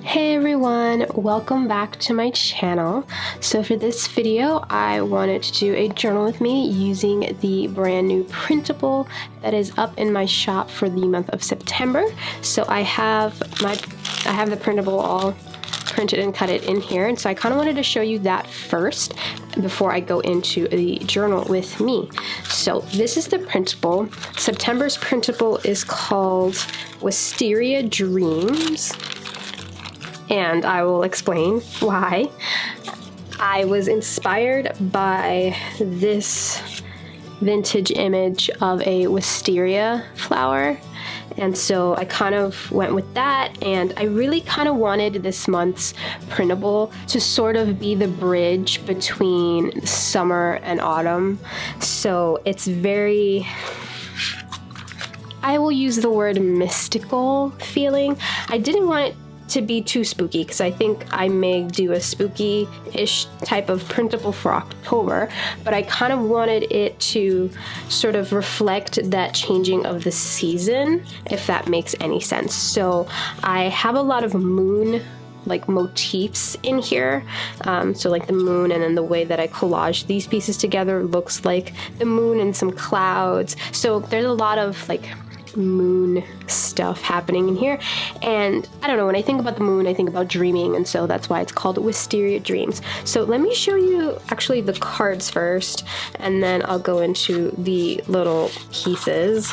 Hey everyone, welcome back to my channel. So for this video, I wanted to do a journal with me using the brand new printable that is up in my shop for the month of September. So I have the printable all printed and cut it in here, and so I kind of wanted to show you that first before I go into the journal with me. So this is the printable. September's printable is called Wisteria Dreams, and I will explain why. I was inspired by this vintage image of a wisteria flower, and so I kind of went with that, and I really kind of wanted this month's printable to sort of be the bridge between summer and autumn. So it's very, I will use the word mystical feeling. I didn't want it to be too spooky because I think I may do a spooky-ish type of printable for October, but I kind of wanted it to sort of reflect that changing of the season, if that makes any sense. So I have a lot of moon like motifs in here, so like the moon, and then the way that I collage these pieces together looks like the moon and some clouds. So there's a lot of like moon stuff happening in here, and I don't know, when I think about the moon I think about dreaming, and so that's why it's called Wisteria Dreams. So let me show you actually the cards first, and then I'll go into the little pieces.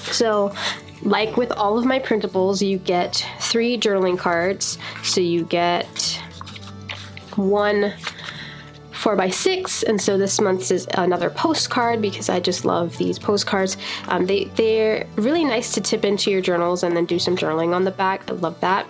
So like with all of my printables, you get 3 journaling cards. So you get one 4x6, and so this month's is another postcard because I just love these postcards. They're really nice to tip into your journals and then do some journaling on the back. I love that.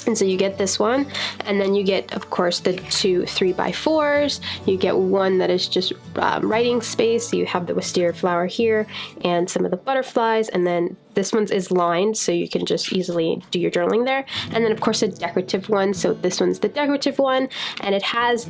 And so you get this one, and then you get, of course, the 2 3x4s. You get one that is just writing space. So you have the wisteria flower here and some of the butterflies, and then this one is lined, so you can just easily do your journaling there. And then, of course, a decorative one. So this one's the decorative one, and it has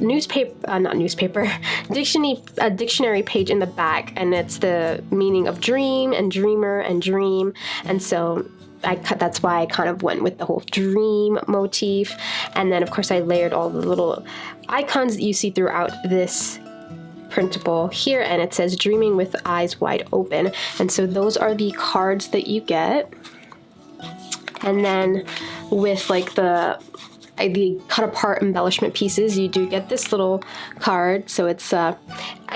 dictionary page in the back, and it's the meaning of dream and dreamer and dream. And so that's why I kind of went with the whole dream motif. And then, of course, I layered all the little icons that you see throughout this printable here, and it says dreaming with eyes wide open. And so those are the cards that you get. And then with like the cut apart embellishment pieces, you do get this little card. So it's I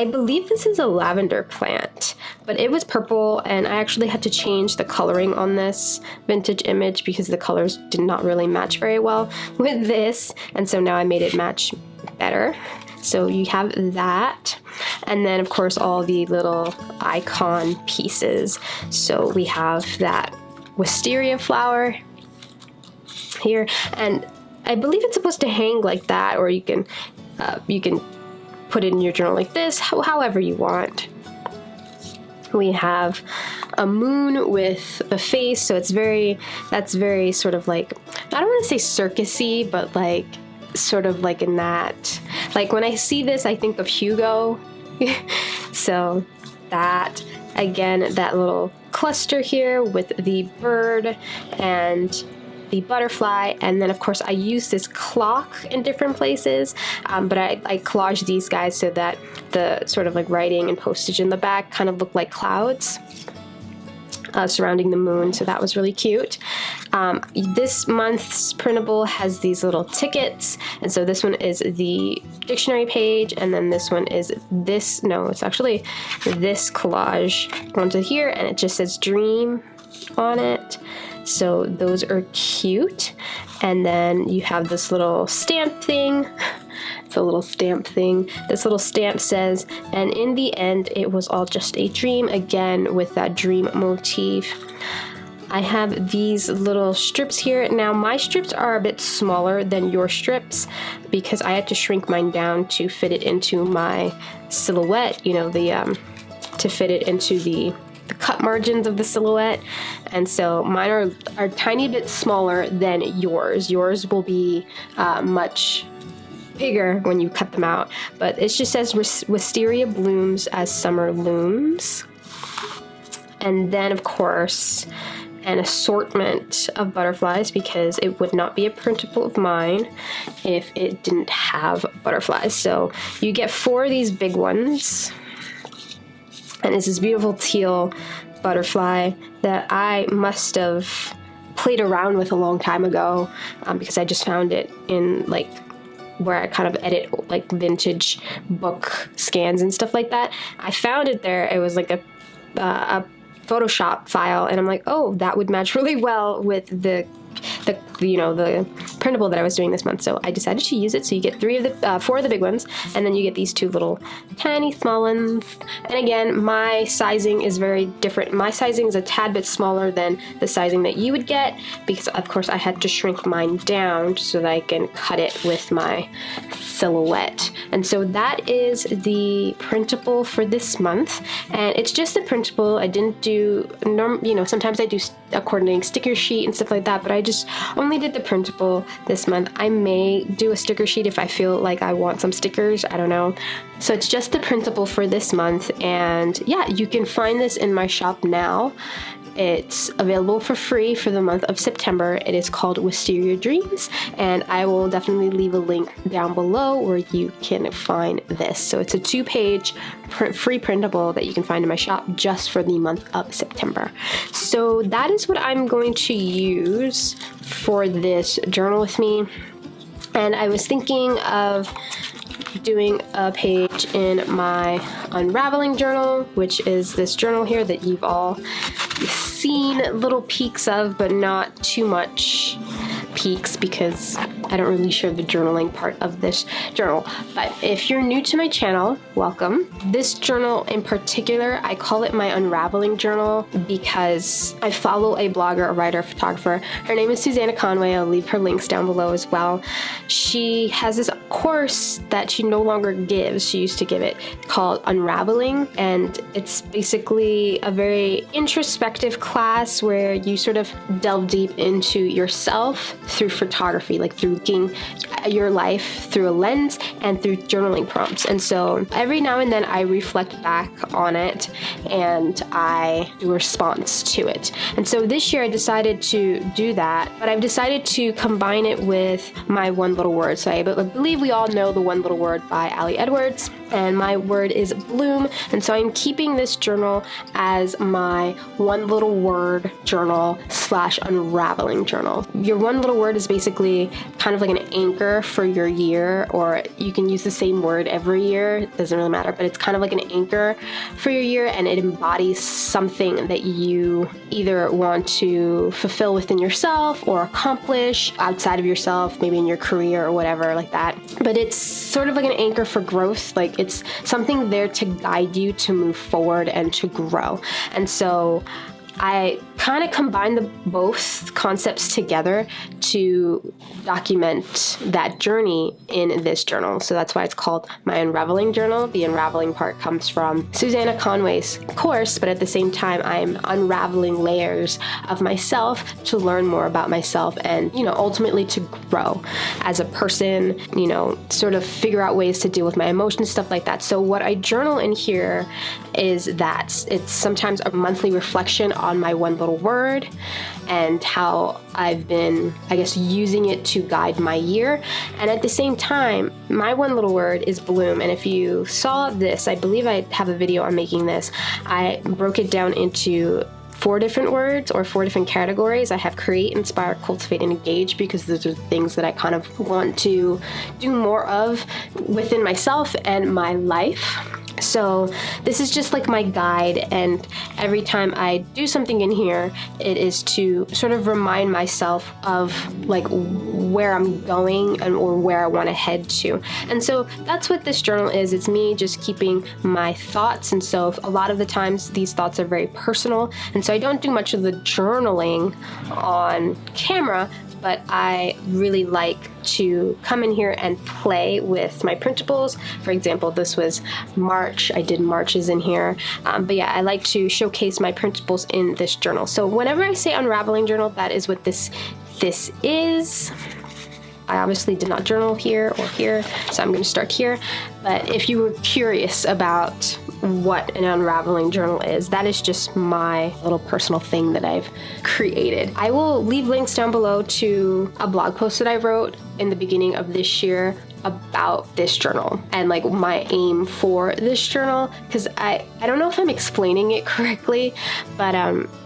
believe this is a lavender plant, but it was purple, and I actually had to change the coloring on this vintage image because the colors did not really match very well with this, and so now I made it match better. So you have that, and then of course all the little icon pieces. So we have that wisteria flower here, and I believe it's supposed to hang like that, or you can put it in your journal like this, however you want. We have a moon with a face, so that's very sort of like, I don't want to say circusy, but like sort of like in that, like when I see this I think of Hugo. So that, again, that little cluster here with the bird and the butterfly, and then of course I use this clock in different places, but I collage these guys so that the sort of like writing and postage in the back kind of look like clouds surrounding the moon. So that was really cute. This month's printable has these little tickets, and so this one is the dictionary page, and then this one is this, no, it's actually this collage onto here, and it just says dream on it. So those are cute. And then you have this little stamp thing. It's a little stamp thing. This little stamp says, and in the end, it was all just a dream, again with that dream motif. I have these little strips here. Now my strips are a bit smaller than your strips because I had to shrink mine down to fit it into my silhouette, you know, to fit it into the cut margins of the silhouette, and so mine are a tiny bit smaller than yours. Yours will be much bigger when you cut them out, but it just says wisteria blooms as summer looms. And then of course an assortment of butterflies because it would not be a printable of mine if it didn't have butterflies. So you get 4 of these big ones, and it's this beautiful teal butterfly that I must have played around with a long time ago because I just found it in like where I kind of edit like vintage book scans and stuff like that. I found it there. It was like a Photoshop file, and I'm like, oh, that would match really well with the printable that I was doing this month. So I decided to use it. So you get 4 of the big ones, and then you get these 2 little tiny small ones. And again, my sizing is very different. My sizing is a tad bit smaller than the sizing that you would get because of course I had to shrink mine down so that I can cut it with my silhouette. And so that is the printable for this month, and it's just the printable. I didn't do sometimes I do a coordinating sticker sheet and stuff like that, but I just only did the printable this month. I may do a sticker sheet if I feel like I want some stickers, I don't know. So it's just the printable for this month, and yeah, you can find this in my shop now. It's available for free for the month of September. It is called Wisteria Dreams, and I will definitely leave a link down below where you can find this. So it's a 2-page free printable that you can find in my shop just for the month of September. So that is what I'm going to use for this journal with me. And I was thinking of doing a page in my unraveling journal, which is this journal here that you've all seen little peeks of, but not too much peeks because I don't really show the journaling part of this journal. But if you're new to my channel, welcome. This journal in particular, I call it my unraveling journal because I follow a blogger, a writer, a photographer. Her name is Susanna Conway. I'll leave her links down below as well. She has this course that she no longer gives. She used to give it, called Unraveling, and it's basically a very introspective class where you sort of delve deep into yourself through photography, like through looking at your life through a lens and through journaling prompts. And so every now and then I reflect back on it and I do a response to it. And so this year I decided to do that, but I've decided to combine it with my one little word. So I believe we all know the One Little Word by Ali Edwards, and my word is bloom. And so I'm keeping this journal as my one little word journal / unraveling journal. Your one little word is basically kind of like an anchor for your year, or you can use the same word every year, it doesn't really matter, but it's kind of like an anchor for your year, and it embodies something that you either want to fulfill within yourself or accomplish outside of yourself, maybe in your career or whatever like that. But it's sort of like an anchor for growth, like it's something there to guide you to move forward and to grow. And so I kind of combine both concepts together to document that journey in this journal. So that's why it's called my unraveling journal. The unraveling part comes from Susanna Conway's course, but at the same time, I'm unraveling layers of myself to learn more about myself and, ultimately to grow as a person, sort of figure out ways to deal with my emotions, stuff like that. So what I journal in here is that it's sometimes a monthly reflection on my one little word and how I've been, using it to guide my year. And at the same time, my one little word is bloom. And if you saw this, I believe I have a video on making this. I broke it down into 4 different words or 4 different categories. I have create, inspire, cultivate, and engage because those are the things that I kind of want to do more of within myself and my life. So this is just like my guide, and every time I do something in here, it is to sort of remind myself of like where I'm going or where I want to head to. And so that's what this journal is. It's me just keeping my thoughts. And so a lot of the times these thoughts are very personal. And so I don't do much of the journaling on camera, but I really like to come in here and play with my printables. For example, this was March. I did Marches in here. But yeah, I like to showcase my printables in this journal. So whenever I say unraveling journal, that is what this is. I obviously did not journal here or here, so I'm going to start here. But if you were curious about what an unraveling journal is. That is just my little personal thing that I've created. I will leave links down below to a blog post that I wrote in the beginning of this year about this journal and like my aim for this journal, because I don't know if I'm explaining it correctly, but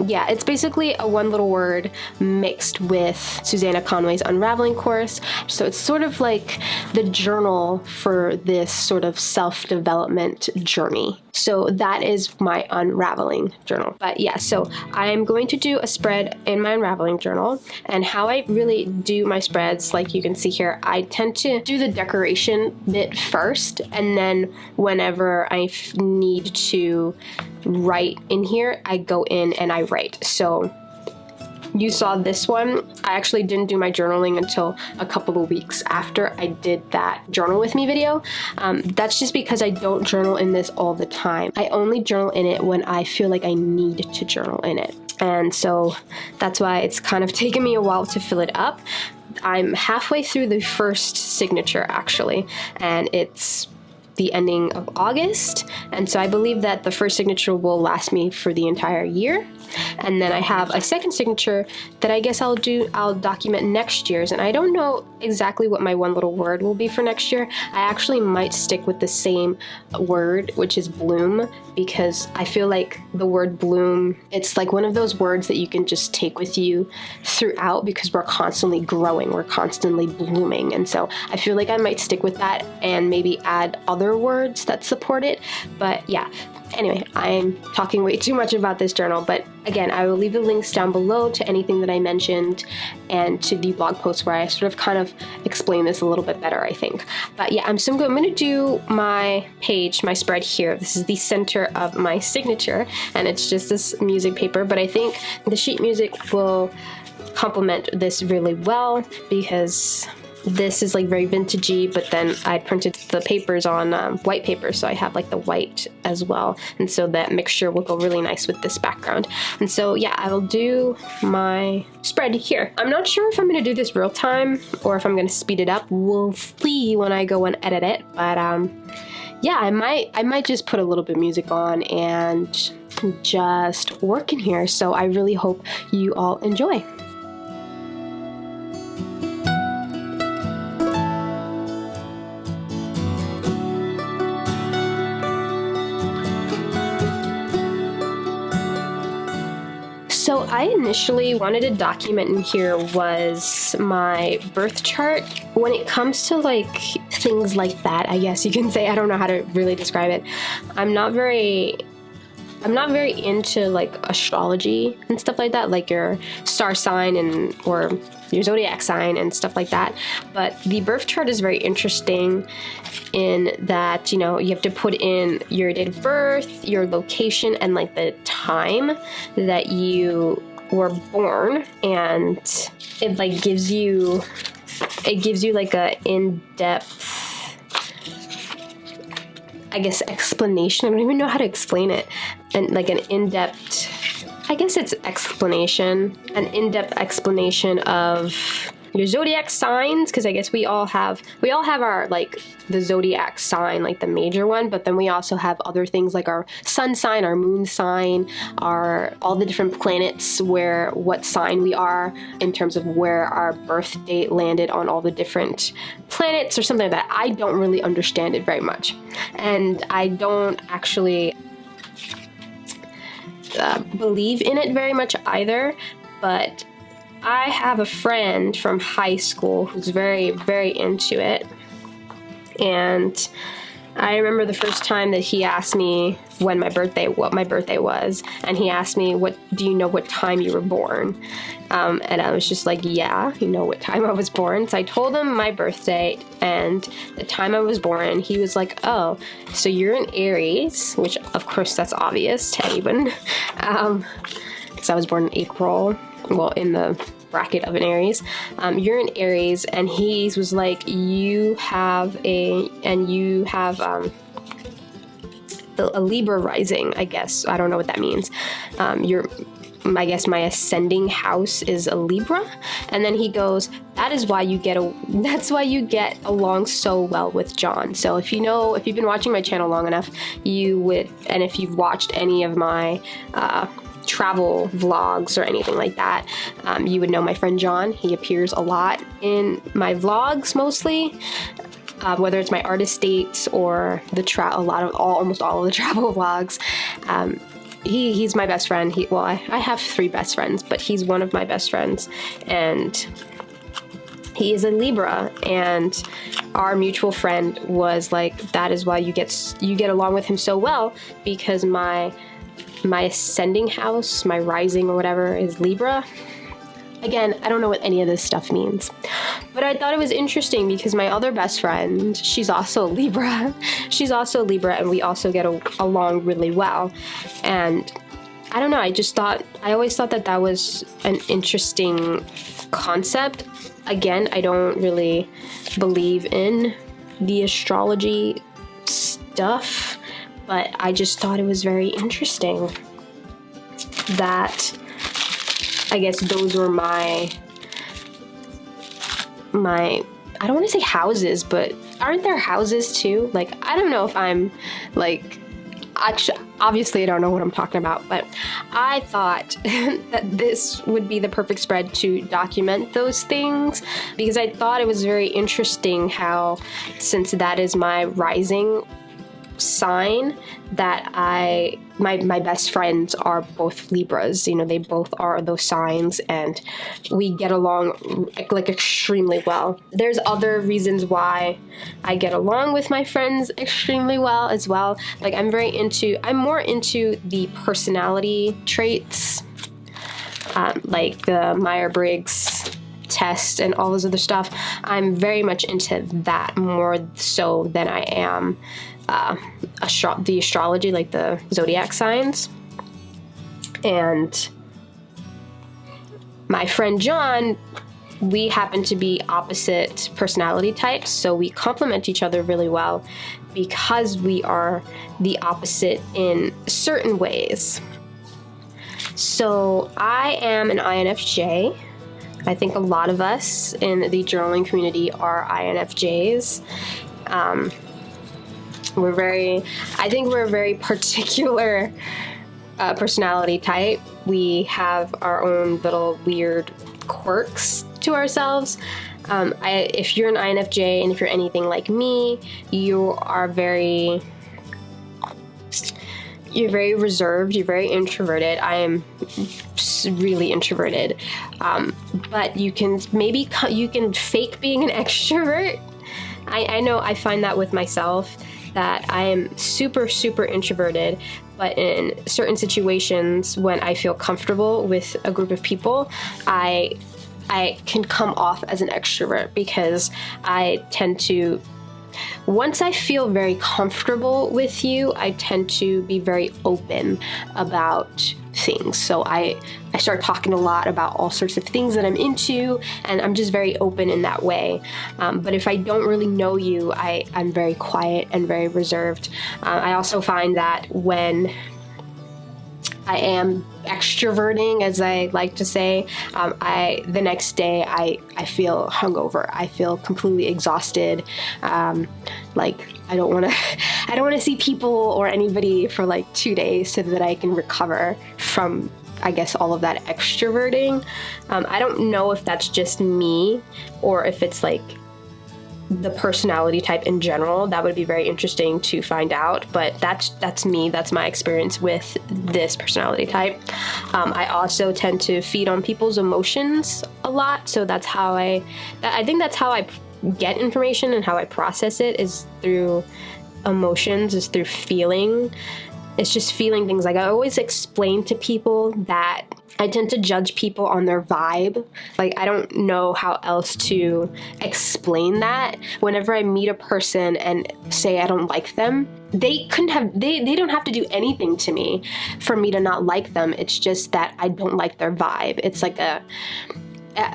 yeah, it's basically a one little word mixed with Susanna Conway's unraveling course. So it's sort of like the journal for this sort of self-development journey. So that is my unraveling journal. But yeah, so I'm going to do a spread in my unraveling journal, and how I really do my spreads, like you can see here, I tend to do the decoration bit first, and then whenever I need to write in here, I go in and I write. So you saw this one. I actually didn't do my journaling until a couple of weeks after I did that journal with me video. That's just because I don't journal in this all the time. I only journal in it when I feel like I need to journal in it. And so that's why it's kind of taken me a while to fill it up. I'm halfway through the first signature actually, and it's the ending of August, and so I believe that the first signature will last me for the entire year. And then I have a second signature that I guess I'll document next year's, and I don't know exactly what my one little word will be for next year. I actually might stick with the same word, which is bloom, because I feel like the word bloom, it's like one of those words that you can just take with you throughout, because we're constantly growing, we're constantly blooming, and so I feel like I might stick with that and maybe add other words that support it. But yeah, anyway, I'm talking way too much about this journal, but again, I will leave the links down below to anything that I mentioned and to the blog post where I sort of kind of explain this a little bit better, I think. But yeah, I'm going to do my page, my spread here. This is the center of my signature, and it's just this music paper, but I think the sheet music will complement this really well, because this is like very vintagey, but then I printed the papers on white paper, so I have like the white as well, and so that mixture will go really nice with this background. And so yeah, I will do my spread here. I'm not sure if I'm going to do this real time or if I'm going to speed it up. We'll see when I go and edit it, but yeah, I might just put a little bit of music on and just work in here. So I really hope you all enjoy. So I initially wanted to document in here was my birth chart. When it comes to like things like that, I guess you can say, I don't know how to really describe it. I'm not very into like astrology and stuff like that, like your star sign or your zodiac sign and stuff like that. But the birth chart is very interesting in that, you know, you have to put in your date of birth, your location, and like the time that you were born, and it like gives you like a in-depth, I guess, explanation. I don't even know how to explain it. And like an in-depth, I guess it's explanation, an in-depth explanation of your zodiac signs, because I guess we all have our like the zodiac sign, like the major one, but then we also have other things like our sun sign, our moon sign, all the different planets, what sign we are in terms of where our birth date landed on all the different planets or something like that. I don't really understand it very much, and I don't actually believe in it very much either, but I have a friend from high school who's very, very into it, and I remember the first time that he asked me what my birthday was, and he asked me, do you know what time you were born? And I was just like, yeah, you know what time I was born. So I told him my birthday and the time I was born. He was like, oh, so you're in Aries, which of course that's obvious to anyone, because I was born in April, well, in the bracket of an Aries. You're in Aries, and he was like, you have a Libra rising, I guess. I don't know what that means. I guess my ascending house is a Libra. And then he goes, that's why you get along so well with John. So if you've been watching my channel long enough, you would, and if you've watched any of my travel vlogs or anything like that, you would know my friend John. He appears a lot in my vlogs, mostly. Whether it's my artist dates or almost all of the travel vlogs. He's my best friend. I have 3 best friends, but he's one of my best friends, and he is a Libra. And our mutual friend was like, that is why you get along with him so well, because my ascending house, my rising or whatever, is Libra. Again, I don't know what any of this stuff means, but I thought it was interesting because my other best friend, she's also a Libra. She's also a Libra, and we also get along really well. And I don't know, I always thought that was an interesting concept. Again, I don't really believe in the astrology stuff, but I just thought it was very interesting that I guess those were my I don't want to say houses, but aren't there houses too? Like, I don't know if I'm like, actually, obviously I don't know what I'm talking about, but I thought that this would be the perfect spread to document those things, because I thought it was very interesting how, since that is my rising sign, that my best friends are both Libras. They both are those signs, and we get along like extremely well. There's other reasons why I get along with my friends extremely well as well. Like, I'm more into the personality traits, like the Myers-Briggs test and all this other stuff. I'm very much into that more so than I am the astrology, like the zodiac signs. And my friend John, we happen to be opposite personality types, so we complement each other really well because we are the opposite in certain ways. So I am an INFJ. I think a lot of us in the journaling community are INFJs. I think we're a very particular personality type. We have our own little weird quirks to ourselves. If you're an INFJ and if you're anything like me, you're very reserved. You're very introverted. I am really introverted. But you can fake being an extrovert. I know I find that with myself, that I am super, super introverted, but in certain situations when I feel comfortable with a group of people, I can come off as an extrovert, because I tend to, once I feel very comfortable with you, I tend to be very open about things. So I start talking a lot about all sorts of things that I'm into, and I'm just very open in that way. But if I don't really know you, I'm very quiet and very reserved. I also find that when I am extroverting, as I like to say, the next day I feel hungover. I feel completely exhausted. Like, I don't want to see people or anybody for like 2 days so that I can recover from, I guess, all of that extroverting. I don't know if that's just me or if it's like the personality type in general. That would be very interesting to find out, but that's me. That's my experience with this personality type. I also tend to feed on people's emotions a lot, so that's how I think that's how I get information and how I process it, is through emotions, is through feeling. It's just feeling things. Like, I always explain to people that I tend to judge people on their vibe. Like, I don't know how else to explain that. Whenever I meet a person and say I don't like them, they don't have to do anything to me for me to not like them. It's just that I don't like their vibe. It's like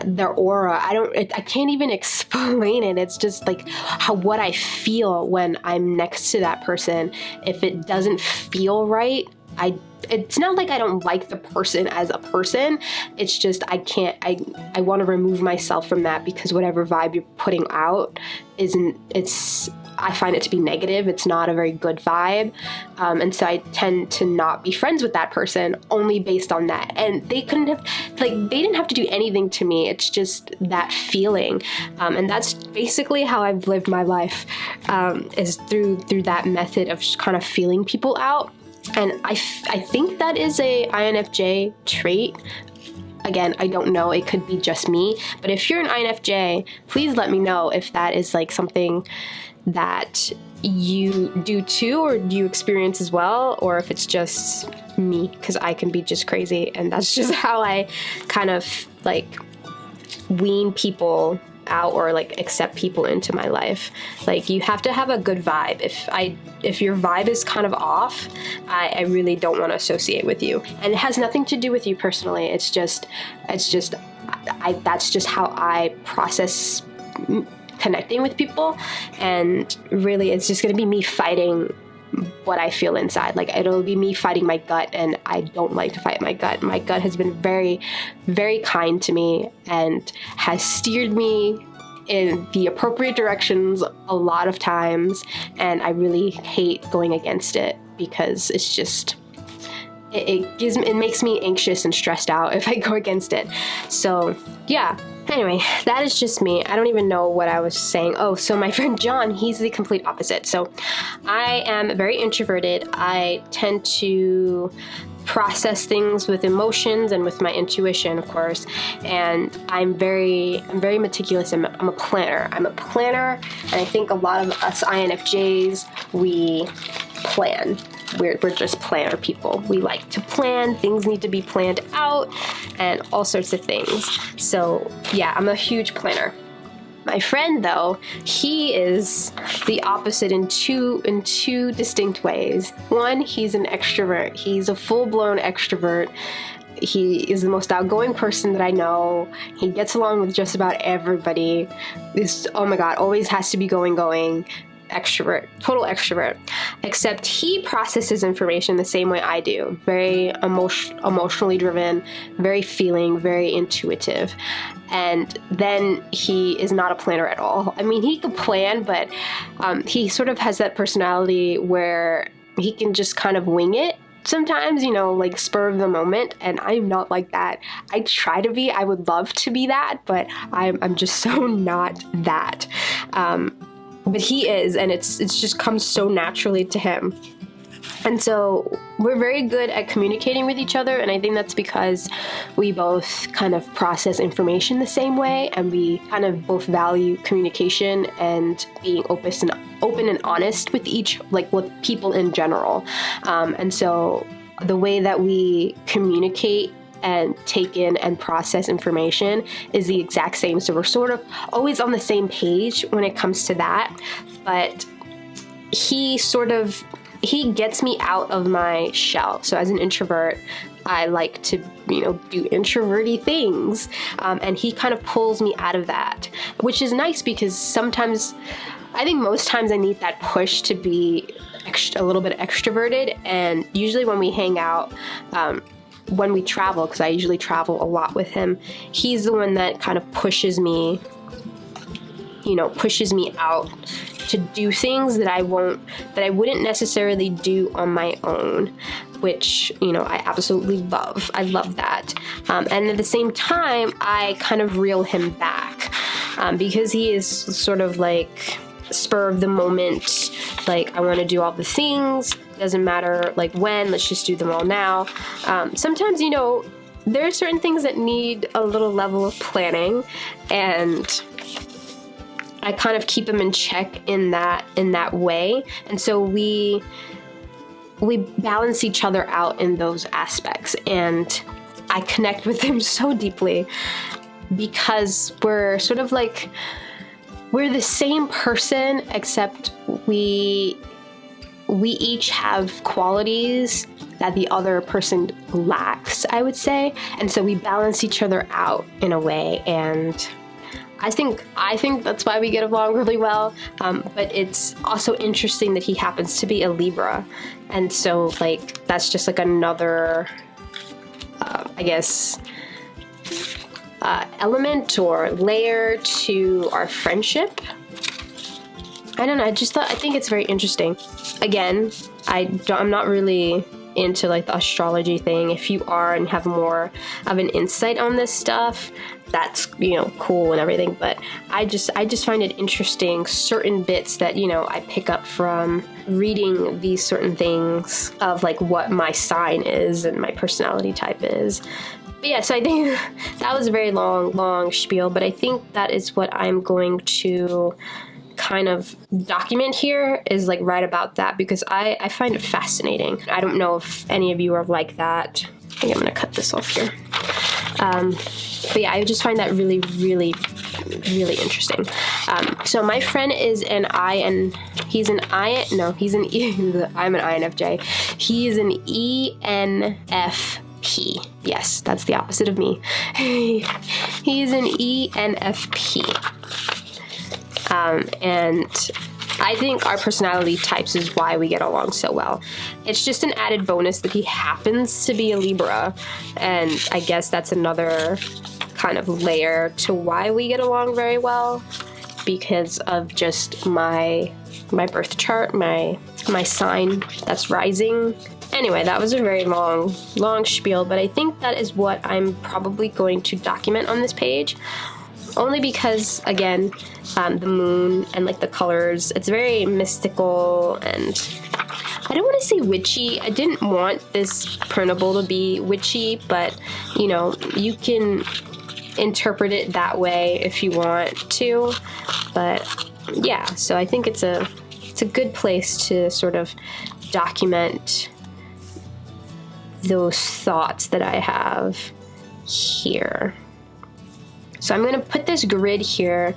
their aura. I can't even explain it. It's just like what I feel when I'm next to that person. If it doesn't feel right, it's not like I don't like the person as a person. It's just I want to remove myself from that, because whatever vibe you're putting out I find it to be negative. It's not a very good vibe. And so I tend to not be friends with that person only based on that. And they didn't have to do anything to me. It's just that feeling. And that's basically how I've lived my life, is through that method of just kind of feeling people out. And I think that is a INFJ trait. Again, I don't know. It could be just me. But if you're an INFJ, please let me know if that is like something that you do too, or do you experience as well, or if it's just me, because I can be just crazy, and that's just how I kind of like wean people out, or like accept people into my life. Like, you have to have a good vibe. If your vibe is kind of off, I really don't want to associate with you. And it has nothing to do with you personally. It's just that's just how I process connecting with people. And really, it's just going to be me fighting what I feel inside. Like, it'll be me fighting my gut, and I don't like to fight my gut. My gut has been very, very kind to me and has steered me in the appropriate directions a lot of times, and I really hate going against it, because it's just it makes me anxious and stressed out if I go against it. So yeah. Anyway, that is just me. I don't even know what I was saying. Oh, so my friend John, he's the complete opposite. So I am very introverted. I tend to process things with emotions and with my intuition, of course. And I'm very meticulous. I'm a planner. And I think a lot of us INFJs, we plan. We're just planner people. We like to plan. Things need to be planned out and all sorts of things. So yeah, I'm a huge planner. My friend, though, he is the opposite in two distinct ways. One, he's an extrovert. He's a full-blown extrovert. He is the most outgoing person that I know. He gets along with just about everybody. Oh my God, always has to be going. Extrovert, total extrovert, except he processes information the same way I do. Very emotionally driven, very feeling, very intuitive. And then he is not a planner at all. I mean, he could plan, but he sort of has that personality where he can just kind of wing it sometimes, like spur of the moment. And I'm not like that. I try to be. I would love to be that, but I'm just so not that. But he is, and it's just comes so naturally to him. And so we're very good at communicating with each other, and I think that's because we both kind of process information the same way, and we kind of both value communication and being open and honest with with people in general. And so the way that we communicate and take in and process information is the exact same. So we're sort of always on the same page when it comes to that. But he gets me out of my shell. So as an introvert, I like to, do introverty things. And he kind of pulls me out of that, which is nice, because I think most times I need that push to be a little bit extroverted. And usually when we hang out, when we travel, because I usually travel a lot with him, he's the one that kind of pushes me out to do things that I wouldn't necessarily do on my own, which, I absolutely love. I love that. And at the same time, I kind of reel him back, because he is sort of like spur of the moment. Like, I want to do all the things. Doesn't matter like when, let's just do them all now. Sometimes, there are certain things that need a little level of planning, and I kind of keep him in check in that way. And so we balance each other out in those aspects, and I connect with him so deeply, because we're sort of like, we're the same person, except we each have qualities that the other person lacks, I would say. And so we balance each other out in a way. And I think that's why we get along really well. But it's also interesting that he happens to be a Libra, and so like that's just like another, I guess, element or layer to our friendship. I don't know. I think it's very interesting. Again, I'm not really into like the astrology thing. If you are and have more of an insight on this stuff, that's, you know, cool and everything. But I just find it interesting, certain bits that, you know, I pick up from reading these certain things of like what my sign is and my personality type is. But yeah, so I think that was a very long spiel, but I think that is what I'm going to kind of document here, is like write about that, because I find it fascinating. I don't know if any of you are like that. I think I'm gonna cut this off here. But yeah, I just find that really interesting. So my friend is an I, and he's an I, no, he's an E, I'm an INFJ. He is an ENFP. Yes, that's the opposite of me. He's an ENFP. And I think our personality types is why we get along so well. It's just an added bonus that he happens to be a Libra, and I guess that's another kind of layer to why we get along very well, because of just my birth chart, my sign that's rising. Anyway, that was a very long spiel, but I think that is what I'm probably going to document on this page. Only because, again, the moon and like the colors, it's very mystical, and I don't want to say witchy. I didn't want this printable to be witchy, but you know, you can interpret it that way if you want to. But yeah, so I think it's a good place to sort of document those thoughts that I have here. So I'm going to put this grid here.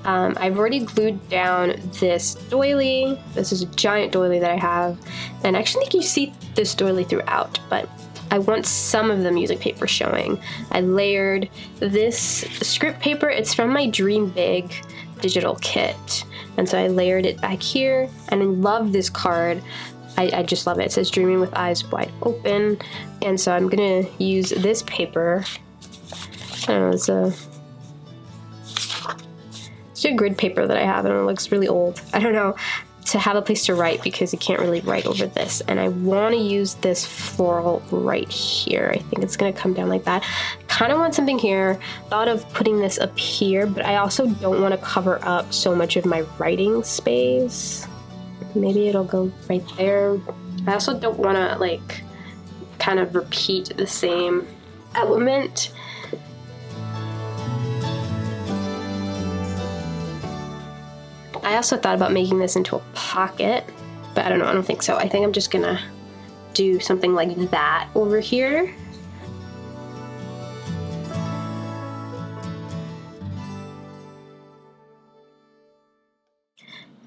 I've already glued down this doily. This is a giant doily that I have. And I actually think you see this doily throughout, but I want some of the music paper showing. I layered this script paper. It's from my Dream Big digital kit. And so I layered it back here, and I love this card. I just love it. It says dreaming with eyes wide open. And so I'm going to use this paper. I don't know, it's a grid paper that I have, and it looks really old. I don't know, to have a place to write, because you can't really write over this. And I want to use this floral right here. I think it's going to come down like that. Kind of want something here. Thought of putting this up here, but I also don't want to cover up so much of my writing space. Maybe it'll go right there. I also don't want to like kind of repeat the same element. I also thought about making this into a pocket, but I don't know, I don't think so. I think I'm just gonna do something like that over here.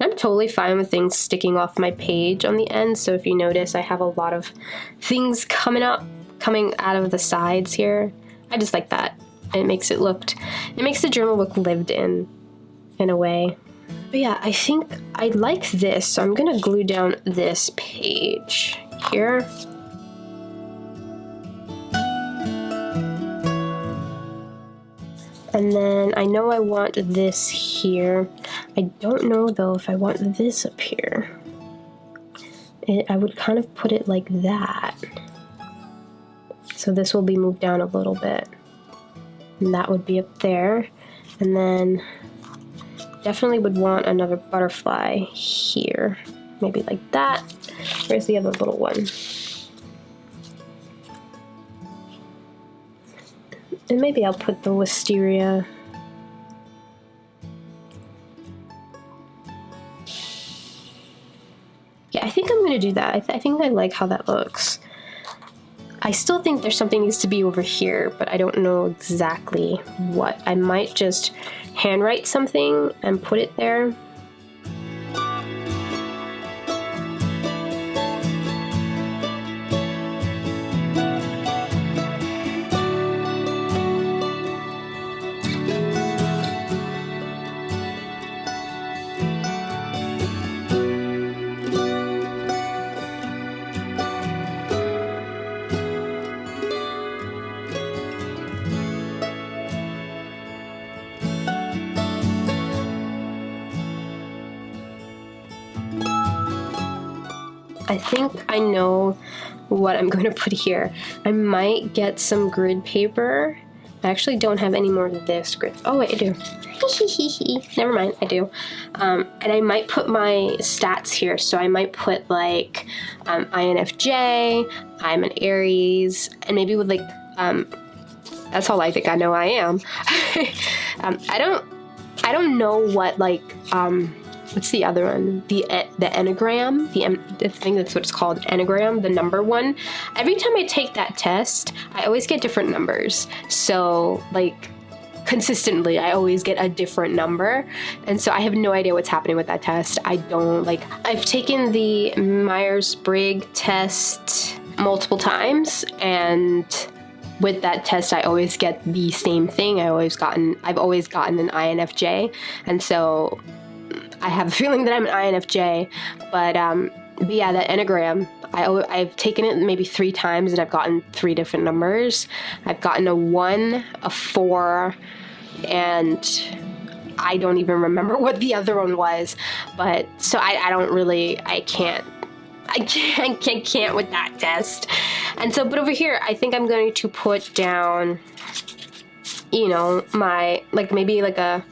I'm totally fine with things sticking off my page on the end, so if you notice, I have a lot of things coming out of the sides here. I just like that. It makes the journal look lived in a way. But yeah, I think I like this, so I'm gonna glue down this page here. And then I know I want this here. I don't know though if I want this up here. I would kind of put it like that. So this will be moved down a little bit. And that would be up there. And then definitely would want another butterfly here. Maybe like that. Where's the other little one? And maybe I'll put the wisteria. Yeah, I think I'm gonna do that. I think I like how that looks. I still think there's something needs to be over here, but I don't know exactly what. I might just handwrite something and put it there. I think I know what I'm going to put here. I might get some grid paper. I actually don't have any more of this grid. Oh wait, I do. Never mind, I do. And I might put my stats here. So I might put like INFJ, I'm an Aries, and maybe with like, that's all I think I know I am. I don't know what like, what's the other one? The enneagram. I think that's what it's called, enneagram, the number one. Every time I take that test, I always get different numbers. So like consistently, I always get a different number. And so I have no idea what's happening with that test. I've taken the Myers-Briggs test multiple times, and with that test, I always get the same thing. I've always gotten an INFJ. And so I have a feeling that I'm an INFJ, but yeah, that enneagram, I've taken it maybe 3 times and I've gotten 3 different numbers. I've gotten a 1, a 4, and I don't even remember what the other one was. But so I can't with that test. And so, but over here, I think I'm going to put down, you know, my, like maybe like a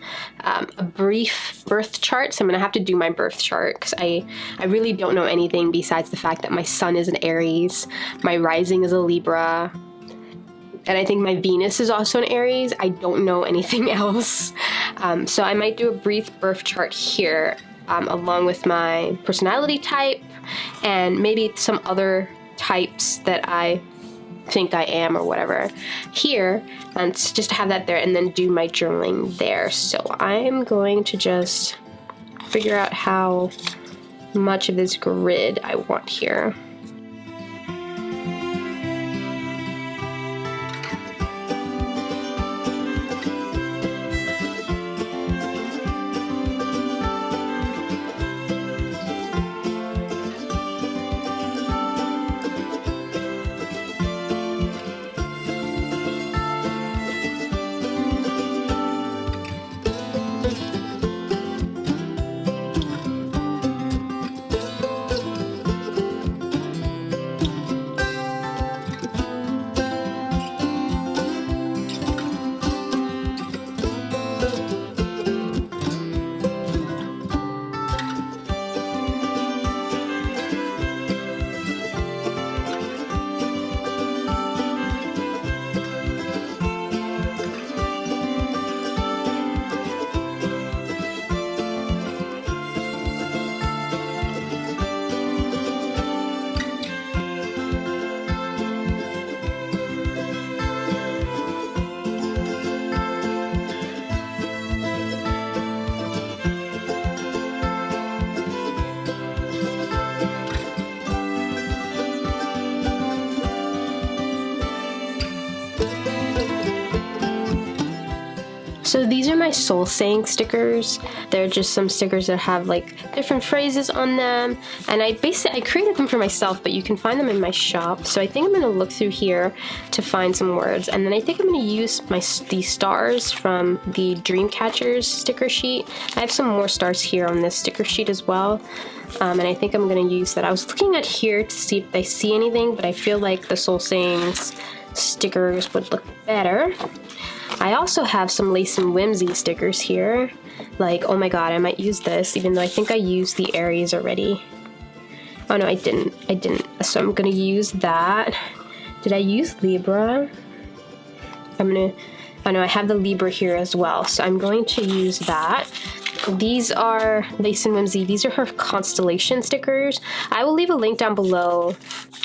brief birth chart. So I'm gonna have to do my birth chart because I really don't know anything besides the fact that my sun is an Aries, my rising is a Libra, and I think my Venus is also an Aries. I don't know anything else. So I might do a brief birth chart here, along with my personality type and maybe some other types that I think I am or whatever here, and just have that there, and then do my journaling there. So I'm going to just figure out how much of this grid I want here. So these are my soul saying stickers. They're just some stickers that have like different phrases on them, and I created them for myself, but you can find them in my shop. So I think I'm gonna look through here to find some words, and then I think I'm gonna use these stars from the Dream Catchers sticker sheet. I have some more stars here on this sticker sheet as well. And I think I'm gonna use that. I was looking at here to see if I see anything, but I feel like the soul sayings stickers would look better. I also have some Lace and Whimsy stickers here. Like, oh my god, I might use this, even though I think I used the Aries already. Oh no, I didn't. So I'm gonna use that. Did I use Libra? Oh no, I have the Libra here as well, so I'm going to use that. These are Lace and Whimsy. These are her constellation stickers. I will leave a link down below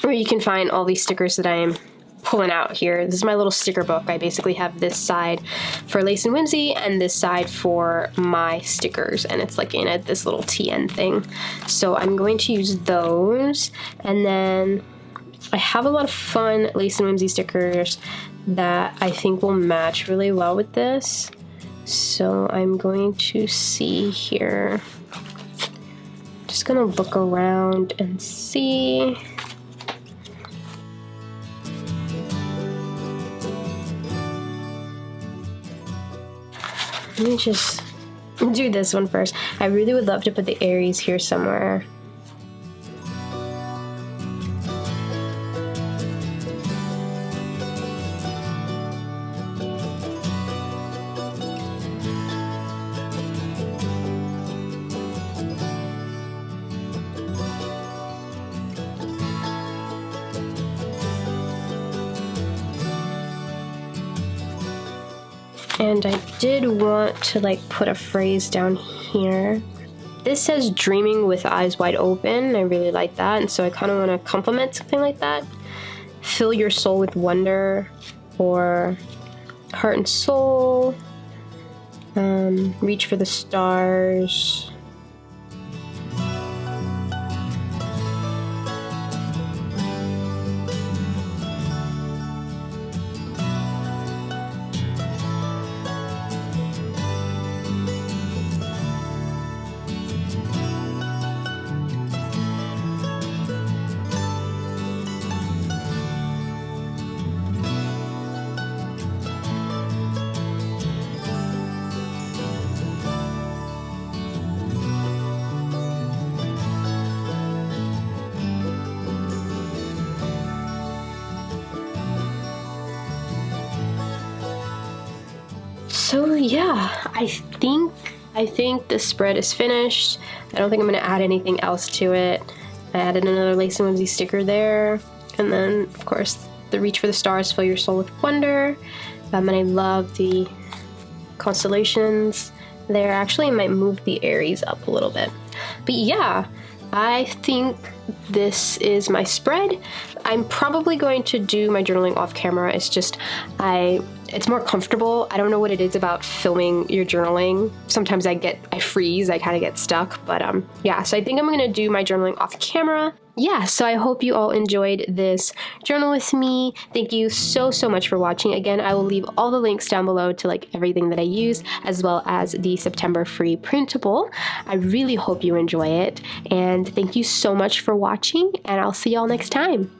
where you can find all these stickers that I'm pulling out here. This is my little sticker book. I basically have this side for Lace and Whimsy and this side for my stickers, and it's like in this little TN thing. So I'm going to use those, and then I have a lot of fun Lace and Whimsy stickers that I think will match really well with this. So I'm going to see here. Just gonna look around and see. Let me just do this one first. I really would love to put the Aries here somewhere. And I did want to like put a phrase down here. This says dreaming with eyes wide open. I really like that, and so I kind of want to compliment something like that. Fill your soul with wonder, or heart and soul. Reach for the stars. So yeah, I think the spread is finished. I don't think I'm gonna add anything else to it. I added another Lace and Whimsy sticker there, and then of course the Reach for the Stars, Fill Your Soul with Wonder. And I love the constellations there. Actually, I might move the Aries up a little bit. But yeah, I think this is my spread. I'm probably going to do my journaling off camera. It's just it's more comfortable. I don't know what it is about filming your journaling. Sometimes I freeze, I kind of get stuck, but yeah, so I think I'm gonna do my journaling off camera. Yeah, so I hope you all enjoyed this journal with me. Thank you so much for watching. Again, I will leave all the links down below to like everything that I use, as well as the September free printable. I really hope you enjoy it, and thank you so much for watching, and I'll see y'all next time.